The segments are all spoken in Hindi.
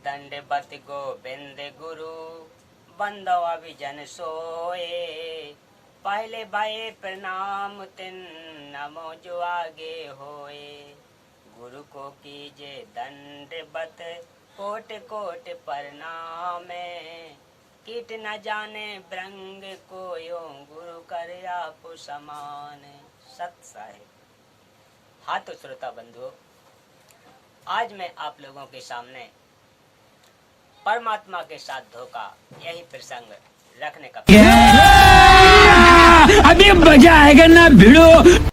दंडवत गोविंद गुरु बंदो अभिजन सोए। पहले भये प्रणाम तिन नमो जो आगे होए। गुरु को कीजे दंडवत कोट कोट प्रणाम। कीट न जाने ब्रंग को यो गुरु कर आप समान। सत साहिब। हाँ तो श्रोता बंधुओं, आज मैं आप लोगों के सामने परमात्मा के साथ धोखा यही प्रसंग रखने का अभी मजा आएगा ना भिड़ो।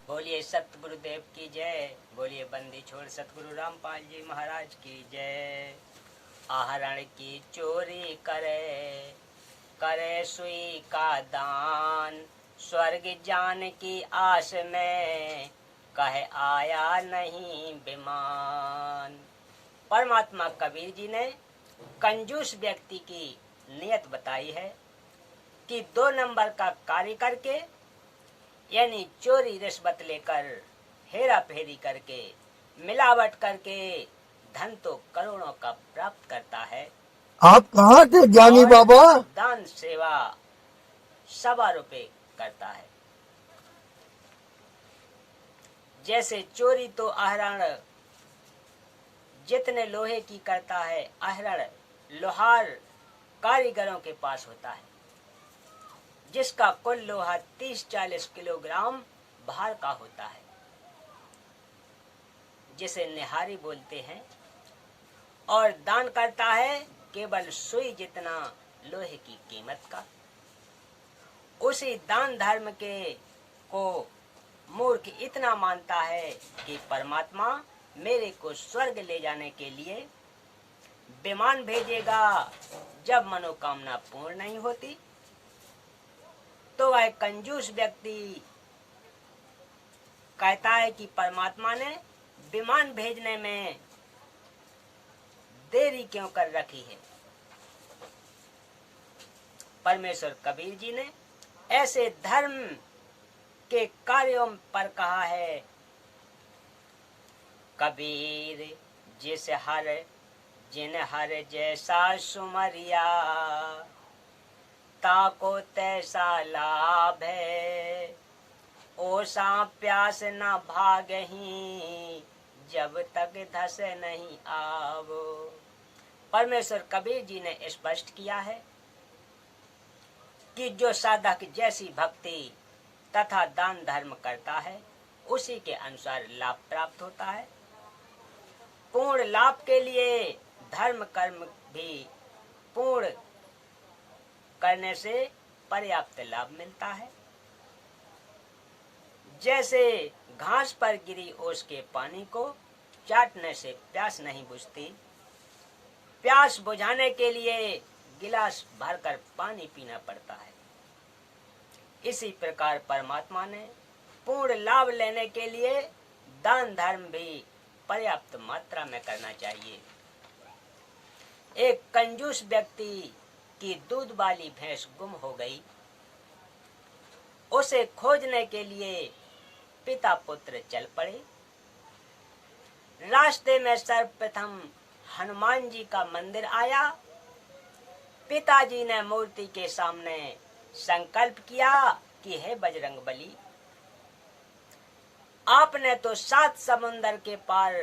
बोलिए सतगुरुदेव की जय। बोलिए बंदी छोड़ सतगुरु रामपाल जी महाराज की जय। आहरण की चोरी करे करे सुई का दान। स्वर्ग जान की आस में कहे आया नहीं विमान। परमात्मा कबीर जी ने कंजूस व्यक्ति की नियत बताई है कि 2 नंबर का कार्य करके यानी चोरी रिश्वत लेकर हेरा फेरी करके मिलावट करके धन तो करोड़ों का प्राप्त करता है। आप कहाँ थे ज्ञानी बाबा? दान सेवा 1.25 रुपए करता है। जैसे चोरी तो आहरण जितने लोहे की करता है, आहरण लोहार कारीगरों के पास होता है, जिसका कुल लोहा 30-40 किलोग्राम भार का होता है, जिसे निहारी बोलते हैं। और दान करता है केवल सुई जितना लोहे की कीमत का। उसी दान धर्म के को मूर्ख इतना मानता है कि परमात्मा मेरे को स्वर्ग ले जाने के लिए विमान भेजेगा। जब मनोकामना पूर्ण नहीं होती तो वह कंजूस व्यक्ति कहता है कि परमात्मा ने विमान भेजने में देरी क्यों कर रखी है। परमेश्वर कबीर जी ने ऐसे धर्म के कार्यों पर कहा है, कबीर जिस हर जिन हर जैसा सुमरिया ताको तैसा लाभ है। ओसा प्यास न भागही जब तक धस नहीं आवो। परमेश्वर कबीर जी ने स्पष्ट किया है कि जो साधक जैसी भक्ति तथा दान धर्म करता है उसी के अनुसार लाभ प्राप्त होता है। पूर्ण लाभ के लिए धर्म कर्म भी पूर्ण करने से पर्याप्त लाभ मिलता है। जैसे घास पर गिरी ओस के पानी को चाटने से प्यास नहीं बुझती, प्यास बुझाने के लिए गिलास भरकर पानी पीना पड़ता है। इसी प्रकार परमात्मा ने पूर्ण लाभ लेने के लिए दान धर्म भी पर्याप्त मात्रा में करना चाहिए। एक कंजूस व्यक्ति की दूध वाली भैंस गुम हो गई। उसे खोजने के लिए पिता पुत्र चल पड़े। रास्ते में सर्वप्रथम हनुमान जी का मंदिर आया। पिताजी ने मूर्ति के सामने संकल्प किया कि हे बजरंगबली, आपने तो 7 समुंदर के पार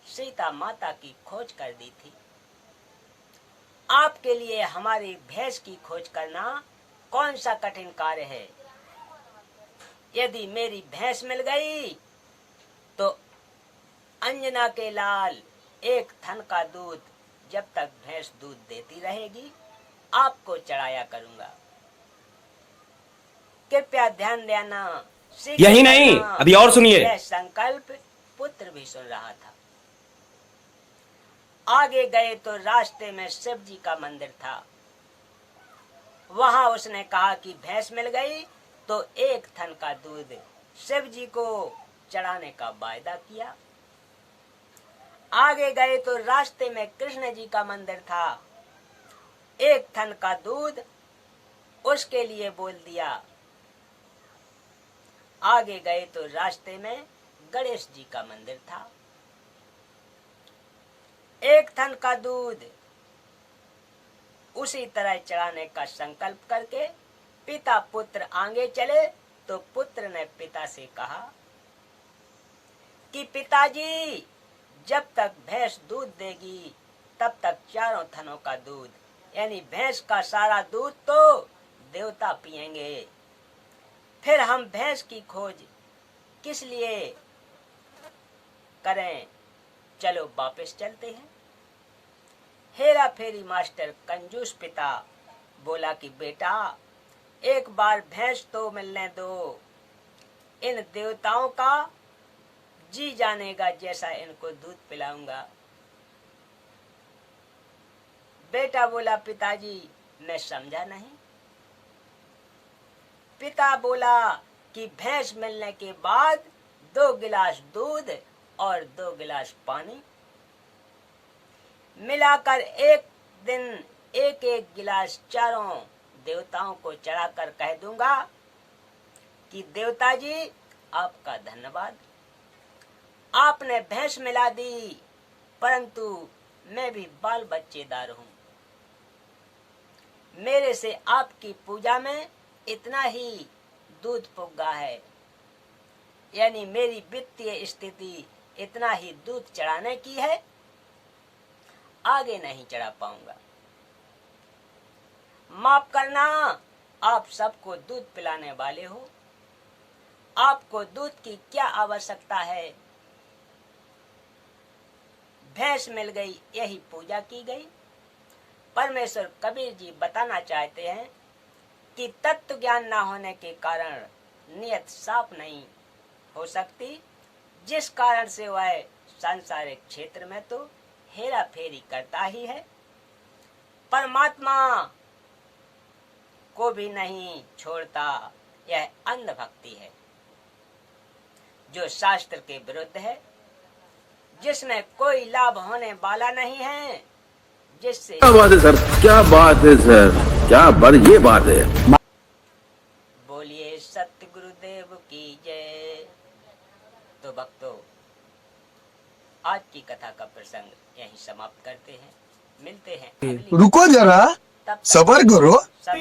सीता माता की खोज कर दी थी। आपके लिए हमारी भैंस की खोज करना कौन सा कठिन कार्य है। यदि मेरी भैंस मिल गई तो अंजना के लाल 1 थन का दूध जब तक भैंस दूध देती रहेगी आपको चढ़ाया करूंगा। कृपया ध्यान देना। यही नहीं, अभी और सुनिए। यह संकल्प पुत्र भी सुन रहा था। आगे गए तो रास्ते में शिव जी का मंदिर था। वहां उसने कहा कि भैंस मिल गई तो 1 थन का दूध शिव जी को चढ़ाने का वायदा किया। आगे गए तो रास्ते में कृष्ण जी का मंदिर था। 1 थन का दूध उसके लिए बोल दिया। आगे गए तो रास्ते में गणेश जी का मंदिर था। 1 थन का दूध उसी तरह चढ़ाने का संकल्प करके पिता पुत्र आगे चले तो पुत्र ने पिता से कहा कि पिताजी, जब तक भैंस दूध देगी तब तक चारों थनों का दूध, यानी भैंस का सारा दूध तो देवता पिएंगे, फिर हम भैंस की खोज किस लिए करें, चलो वापस चलते हैं। हेरा फेरी मास्टर कंजूस पिता बोला कि बेटा, एक बार भैंस तो मिलने दो, इन देवताओं का जी जानेगा जैसा इनको दूध पिलाऊंगा। बेटा बोला पिताजी मैं समझा नहीं। पिता बोला कि भैंस मिलने के बाद 2 गिलास दूध और 2 गिलास पानी मिलाकर एक दिन एक एक गिलास चारों देवताओं को चढ़ाकर कह दूंगा कि देवता जी आपका धन्यवाद, आपने भैंस मिला दी, परंतु मैं भी बाल बच्चेदार हूँ, मेरे से आपकी पूजा में इतना ही दूध पुग्गा है, यानी मेरी वित्तीय स्थिति इतना ही दूध चढ़ाने की है, आगे नहीं चढ़ा पाऊंगा। माफ करना, आप सबको दूध पिलाने वाले हो, आपको दूध की क्या आवश्यकता है, भैंस मिल गई यही पूजा की गई। परमेश्वर कबीर जी बताना चाहते हैं कि तत्व ज्ञान न होने के कारण नियत साफ नहीं हो सकती, जिस कारण से वह सांसारिक क्षेत्र में तो हेरा फेरी करता ही है, परमात्मा को भी नहीं छोड़ता। यह अंधभक्ति है जो शास्त्र के विरुद्ध है, जिसमें कोई लाभ होने वाला नहीं है, जिससे क्या बात है सर, क्या बात है सर, क्या बर ये बात है। बोलिए सत्य गुरुदेव की जय। तो भक्तों, आज की कथा का प्रसंग यहीं समाप्त करते हैं, मिलते हैं अगली रुको जरा, तब तक सबर करो। सब